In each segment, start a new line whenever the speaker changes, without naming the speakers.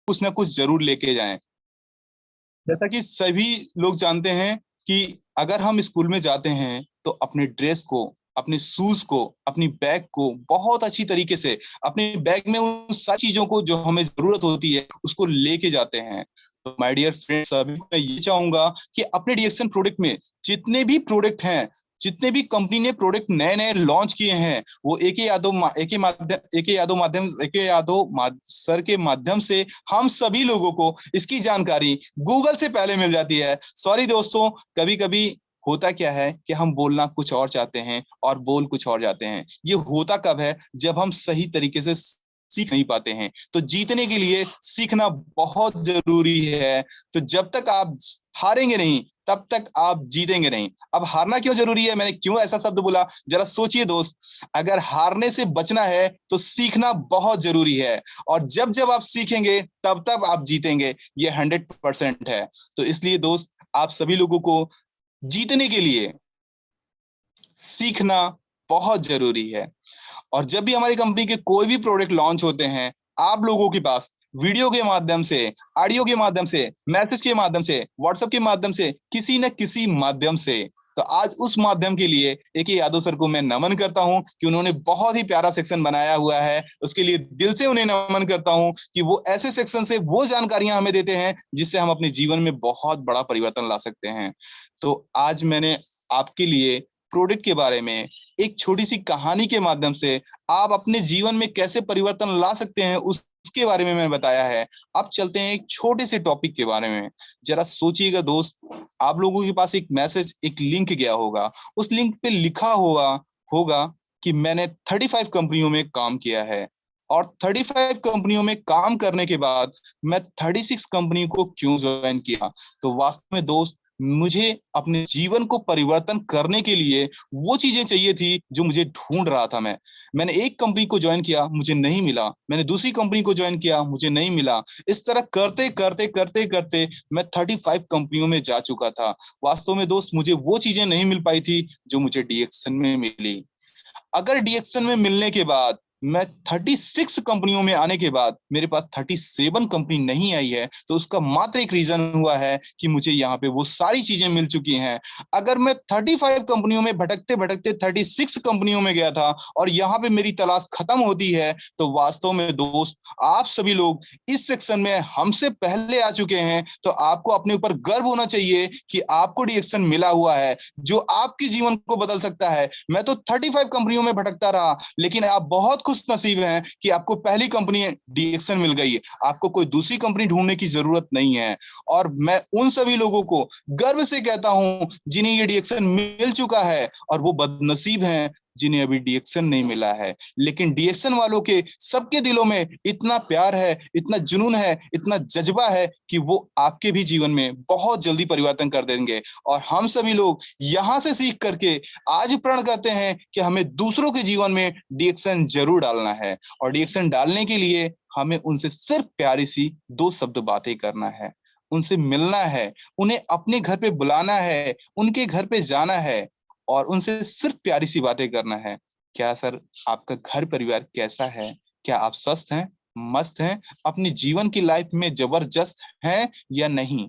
कुछ ना कुछ जरूर लेके जाएं। जैसा कि सभी लोग जानते हैं कि अगर हम स्कूल में जाते हैं तो अपने ड्रेस को, अपने शूज को, अपनी बैग को बहुत अच्छी तरीके से, अपने बैग में उन सारी चीजों को जो हमें जरूरत होती है उसको लेके जाते हैं। तो माय डियर फ्रेंड्स, सभी को मैं ये चाहूंगा कि अपने डीएक्सन प्रोडक्ट में जितने भी प्रोडक्ट हैं, जितने भी कंपनी ने प्रोडक्ट नए नए लॉन्च किए हैं, वो ए के यादव सर के माध्यम से हम सभी लोगों को इसकी जानकारी गूगल से पहले मिल जाती है। सॉरी दोस्तों, कभी कभी होता क्या है कि हम बोलना कुछ और चाहते हैं और बोल कुछ और जाते हैं। ये होता कब है? जब हम सही तरीके से सीख नहीं पाते हैं। तो जीतने के लिए सीखना बहुत जरूरी है। तो जब तक आप हारेंगे नहीं तब तक आप जीतेंगे नहीं। अब हारना क्यों जरूरी है, मैंने क्यों ऐसा शब्द बोला, जरा सोचिए दोस्त। अगर हारने से बचना है तो सीखना बहुत जरूरी है, और जब जब आप सीखेंगे तब तब आप जीतेंगे, ये 100% है। तो इसलिए दोस्त, आप सभी लोगों को जीतने के लिए सीखना बहुत जरूरी है। और जब भी हमारी कंपनी के कोई भी प्रोडक्ट लॉन्च होते हैं, आप लोगों के पास वीडियो के माध्यम से, ऑडियो के माध्यम से, मैसेज के माध्यम से, व्हाट्सएप के माध्यम से, किसी न किसी माध्यम से, तो आज उस माध्यम के लिए ए.के. यादव सर को मैं नमन करता हूं कि उन्होंने बहुत ही प्यारा सेक्शन बनाया हुआ है। उसके लिए दिल से उन्हें नमन करता हूं कि वो ऐसे सेक्शन से वो जानकारियां हमें देते हैं जिससे हम अपने जीवन में बहुत बड़ा परिवर्तन ला सकते हैं। तो आज मैंने आपके लिए प्रोडक्ट के बारे में एक छोटी सी कहानी के माध्यम से आप अपने जीवन में कैसे परिवर्तन ला सकते हैं उसके बारे में मैं बताया है। अब चलते हैं एक छोटे से टॉपिक के बारे में। जरा सोचिएगा दोस्त, आप लोगों के पास एक मैसेज, एक लिंक गया होगा। उस लिंक पे लिखा होगा होगा कि मैंने 35 कंपनियों में काम किया है, और 35 कंपनियों में काम करने के बाद मैं 36 कंपनी को क्यों ज्वाइन किया। तो वास्तव में दोस्त, मुझे अपने जीवन को परिवर्तन करने के लिए वो चीजें चाहिए थी जो मुझे ढूंढ रहा था। मैंने एक कंपनी को ज्वाइन किया, मुझे नहीं मिला। मैंने दूसरी कंपनी को ज्वाइन किया, मुझे नहीं मिला। इस तरह करते करते करते करते मैं 35 कंपनियों में जा चुका था। वास्तव में दोस्त, मुझे वो चीजें नहीं मिल पाई थी जो मुझे डीएक्सन में मिली। अगर डीएक्सन में मिलने के बाद मैं 36 कंपनियों में आने के बाद मेरे पास 37 कंपनी नहीं आई है, तो उसका मात्र एक रीजन हुआ है कि मुझे यहाँ पे वो सारी चीजें मिल चुकी हैं। अगर मैं 35 कंपनियों में भटकते भटकते 36 कंपनियों में गया था और यहाँ पे मेरी तलाश खत्म होती है, तो वास्तव में दोस्त, आप सभी लोग इस सेक्शन में हमसे पहले आ चुके हैं। तो आपको अपने ऊपर गर्व होना चाहिए कि आपको डीएक्सन मिला हुआ है जो आपके जीवन को बदल सकता है। मैं तो 35 कंपनियों में भटकता रहा, लेकिन आप बहुत खुश नसीब हैं कि आपको पहली कंपनी डीएक्सन मिल गई है। आपको कोई दूसरी कंपनी ढूंढने की जरूरत नहीं है। और मैं उन सभी लोगों को गर्व से कहता हूं जिन्हें ये डीएक्सन मिल चुका है, और वो बदनसीब हैं जिन्हें अभी डीएक्सन नहीं मिला है। लेकिन डीएक्सन वालों के सबके दिलों में इतना प्यार है, इतना जुनून है, इतना जज्बा है कि वो आपके भी जीवन में बहुत जल्दी परिवर्तन कर देंगे। और हम सभी लोग यहां से सीख करके आज प्रण करते हैं कि हमें दूसरों के जीवन में डीएक्सन जरूर डालना है। और डीएक्सन डालने के लिए हमें उनसे सिर्फ प्यारी सी 2 शब्द बातें करना है, उनसे मिलना है, उन्हें अपने घर पे बुलाना है, उनके घर पे जाना है और उनसे सिर्फ प्यारी सी बातें करना है। क्या सर, आपका घर परिवार कैसा है? क्या आप स्वस्थ हैं, मस्त हैं, अपने जीवन की लाइफ में जबरदस्त हैं या नहीं?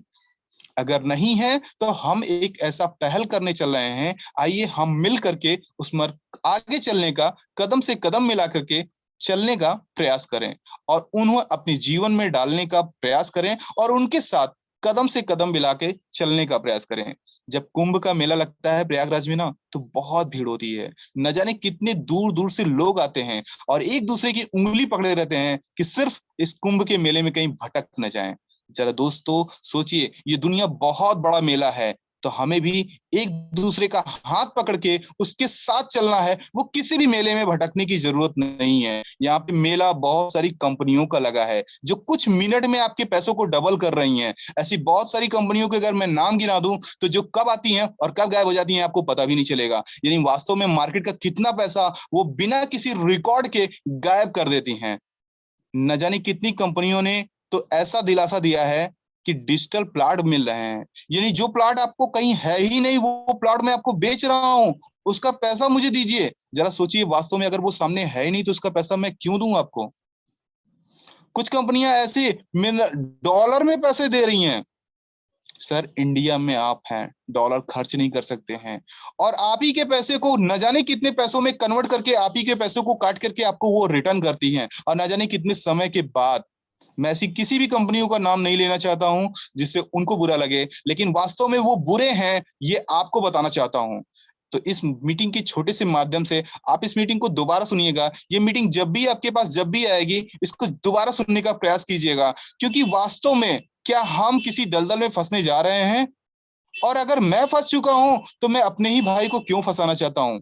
अगर नहीं है तो हम एक ऐसा पहल करने चल रहे हैं। आइए हम मिल करके उसमें आगे चलने का, कदम से कदम मिला करके चलने का प्रयास करें, और उन्हें अपने जीवन में डालने का प्रयास करें, और उनके साथ कदम से कदम मिला के चलने का प्रयास करें। जब कुंभ का मेला लगता है प्रयागराज में ना, तो बहुत भीड़ होती है। न जाने कितने दूर दूर से लोग आते हैं और एक दूसरे की उंगली पकड़े रहते हैं कि सिर्फ इस कुंभ के मेले में कहीं भटक न जाएं। जरा दोस्तों सोचिए, ये दुनिया बहुत बड़ा मेला है, तो हमें भी एक दूसरे का हाथ पकड़ के उसके साथ चलना है। वो किसी भी मेले में भटकने की जरूरत नहीं है। यहाँ पे मेला बहुत सारी कंपनियों का लगा है जो कुछ मिनट में आपके पैसों को डबल कर रही हैं। ऐसी बहुत सारी कंपनियों के अगर मैं नाम गिना दूं तो जो कब आती हैं और कब गायब हो जाती हैं आपको पता भी नहीं चलेगा। यानी वास्तव में मार्केट का कितना पैसा वो बिना किसी रिकॉर्ड के गायब कर देती हैं। न जाने कितनी कंपनियों ने तो ऐसा दिलासा दिया है कि डिजिटल प्लॉट मिल रहे हैं, यानी जो प्लॉट आपको कहीं है ही नहीं वो प्लॉट मैं आपको बेच रहा हूं, उसका पैसा मुझे दीजिए। जरा सोचिए, वास्तव में अगर वो सामने है ही नहीं तो उसका पैसा मैं क्यों दूं आपको? कुछ कंपनियां ऐसी डॉलर में पैसे दे रही हैं। सर इंडिया में आप हैं, डॉलर खर्च नहीं कर सकते हैं, और आप ही के पैसे को न जाने कितने पैसों में कन्वर्ट करके आप ही के पैसों को काट करके आपको वो रिटर्न करती हैं, और न जाने कितने समय के बाद। मैं ऐसी किसी भी कंपनियों का नाम नहीं लेना चाहता हूं जिससे उनको बुरा लगे, लेकिन वास्तव में वो बुरे हैं ये आपको बताना चाहता हूं। तो इस मीटिंग के छोटे से माध्यम से आप इस मीटिंग को दोबारा सुनिएगा। ये मीटिंग जब भी आपके पास जब भी आएगी, इसको दोबारा सुनने का प्रयास कीजिएगा, क्योंकि वास्तव में क्या हम किसी दलदल में फंसने जा रहे हैं? और अगर मैं फंस चुका हूं तो मैं अपने ही भाई को क्यों फंसाना चाहता हूं?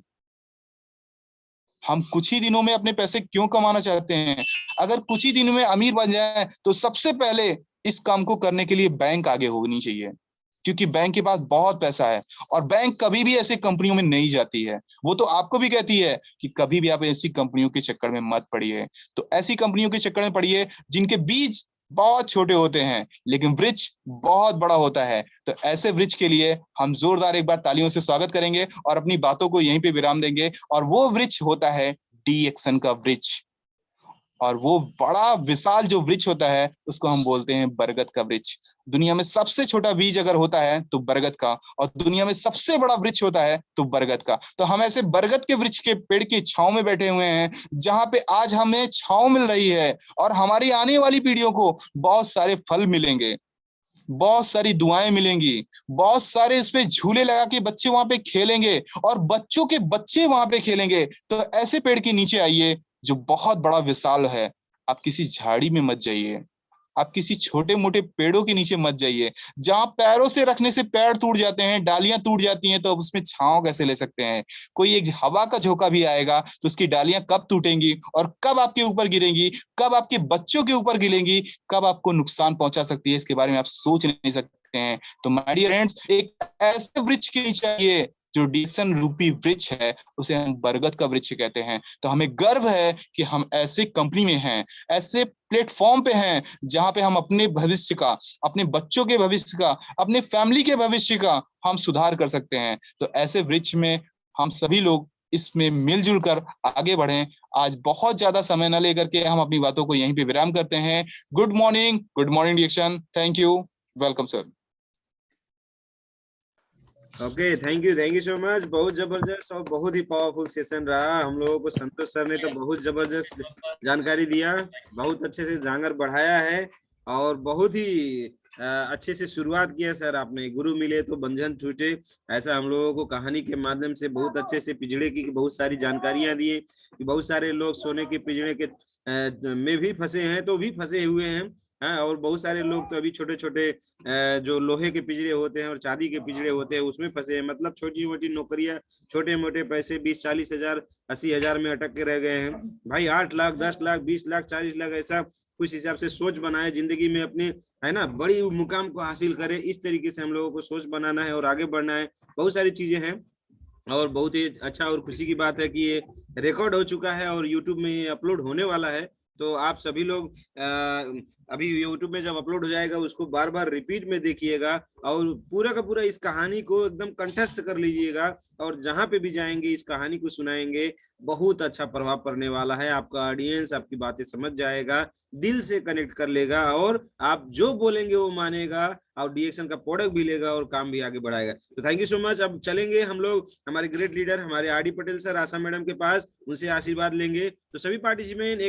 हम कुछ ही दिनों में अपने पैसे क्यों कमाना चाहते हैं? अगर कुछ ही दिनों में अमीर बन जाए तो सबसे पहले इस काम को करने के लिए बैंक आगे होनी चाहिए, क्योंकि बैंक के पास बहुत पैसा है, और बैंक कभी भी ऐसी कंपनियों में नहीं जाती है। वो तो आपको भी कहती है कि कभी भी आप ऐसी कंपनियों के चक्कर में मत पड़िए। तो ऐसी कंपनियों के चक्कर में पड़िए जिनके बीज बहुत छोटे होते हैं लेकिन वृक्ष बहुत बड़ा होता है। तो ऐसे वृक्ष के लिए हम जोरदार एक बार तालियों से स्वागत करेंगे और अपनी बातों को यहीं पे विराम देंगे। और वो वृक्ष होता है डी एक्शन का वृक्ष, और वो बड़ा विशाल जो वृक्ष होता है उसको हम बोलते हैं बरगद का वृक्ष। दुनिया में सबसे छोटा बीज अगर होता है तो बरगद का, और दुनिया में सबसे बड़ा वृक्ष होता है तो बरगद का। तो हम ऐसे बरगद के वृक्ष के पेड़ की छांव में बैठे हुए हैं, जहां पे आज हमें छांव मिल रही है और हमारी आने वाली पीढ़ियों को बहुत सारे फल मिलेंगे, बहुत सारी दुआएं मिलेंगी, बहुत सारे इस पे झूले लगा के बच्चे वहां पे खेलेंगे और बच्चों के बच्चे वहां पे खेलेंगे। तो ऐसे पेड़ के नीचे आइए जो बहुत बड़ा विशाल है। आप किसी झाड़ी में मत जाइए, आप किसी छोटे मोटे पेड़ों के नीचे मत जाइए, जहां पैरों से रखने से पैर टूट जाते हैं, डालियां टूट जाती हैं, तो अब उसमें छांव कैसे ले सकते हैं? कोई एक हवा का झोंका भी आएगा तो उसकी डालियां कब टूटेंगी और कब आपके ऊपर गिरेंगी, कब आपके बच्चों के ऊपर गिरेंगी, कब आपको नुकसान पहुंचा सकती है, इसके बारे में आप सोच नहीं सकते हैं। तो माय डियर फ्रेंड्स, एक ऐसे वृक्ष के नीचे आइए जो डिक्सन रूपी वृक्ष है, उसे हम बरगद का वृक्ष कहते हैं। तो हमें गर्व है कि हम ऐसे कंपनी में हैं, ऐसे प्लेटफॉर्म पे हैं जहां पे हम अपने भविष्य का, अपने बच्चों के भविष्य का, अपने फैमिली के भविष्य का हम सुधार कर सकते हैं। तो ऐसे वृक्ष में हम सभी लोग इसमें मिलजुल कर आगे बढ़ें। आज बहुत ज्यादा समय न लेकर के हम अपनी बातों को यहीं पे विराम करते हैं। गुड मॉर्निंग डिएक्शन। Thank you, welcome sir.
Okay, thank you so much. बहुत जबरदस्त और बहुत ही पावरफुल सेशन रहा हम लोगों को। संतोष सर ने तो बहुत जबरदस्त जानकारी दिया, बहुत अच्छे से जांगर बढ़ाया है और बहुत ही अच्छे से शुरुआत किया सर आपने। गुरु मिले तो बंधन टूटे, ऐसा हम लोगों को कहानी के माध्यम से बहुत अच्छे से पिंजड़े की बहुत सारी जानकारियां दी कि बहुत सारे लोग सोने के पिंजड़े के में भी फंसे हैं तो भी फंसे हुए हैं। हाँ, और बहुत सारे लोग तो अभी छोटे छोटे जो लोहे के पिंजरे होते हैं और चांदी के पिंजरे होते हैं उसमें फंसे हैं। मतलब छोटी मोटी नौकरियां, छोटे मोटे पैसे 20-40 हजार 80 हजार में अटक के रह गए हैं। भाई 8 लाख 10 लाख 20 लाख 40 लाख ऐसा कुछ हिसाब से सोच बनाए जिंदगी में अपने, है ना, बड़ी मुकाम को हासिल करे। इस तरीके से हम लोगों को सोच बनाना है और आगे बढ़ना है। बहुत सारी चीजें हैं और बहुत ही अच्छा और खुशी की बात है कि ये रिकॉर्ड हो चुका है और यूट्यूब में ये अपलोड होने वाला है। तो आप सभी लोग अभी यूट्यूब में जब अपलोड हो जाएगा उसको बार बार रिपीट में देखिएगा और पूरा का पूरा इस कहानी को एकदम कंठस्थ कर लीजिएगा और जहां पे भी जाएंगे इस कहानी को सुनाएंगे। बहुत अच्छा प्रभाव पड़ने वाला है। आपका ऑडियंस आपकी बातें समझ जाएगा, दिल से कनेक्ट कर लेगा और आप जो बोलेंगे वो मानेगा और डीएक्शन का प्रोडक्ट भी लेगा और काम भी आगे बढ़ाएगा। तो थैंक यू सो मच। अब चलेंगे हम लोग हमारे ग्रेट लीडर हमारे आरडी पटेल सर, आशा मैडम के पास, उनसे आशीर्वाद लेंगे। तो सभी पार्टिसिपेंट